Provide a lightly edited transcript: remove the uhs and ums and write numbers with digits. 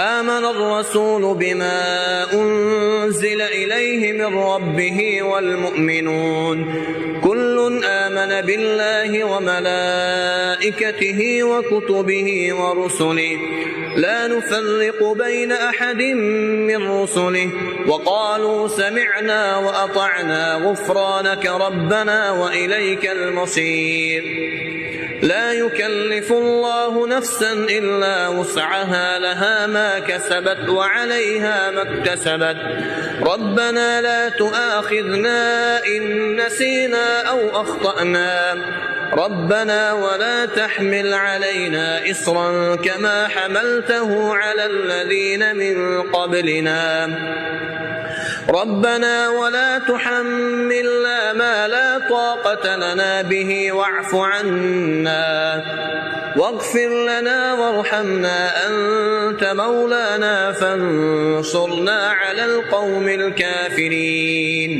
آمن الرسول بما أنزل إليه من ربه والمؤمنون كل آمن بالله وملائكته وكتبه ورسله لا نفرق بين أحد من رسله وقالوا سمعنا وأطعنا غفرانك ربنا وإليك المصير. لا يكلف الله نفسا إلا وسعها لها ما كسبت وعليها ما اكتسبت ربنا لا تؤاخذنا إن نسينا أو أخطأنا ربنا ولا تحمل علينا إصرا كما حملته على الذين من قبلنا ربنا ولا تحملنا ما لا طاقة لنا به واعف عنا واغفر لنا وارحمنا أنت مولانا فانصرنا على القوم الكافرين.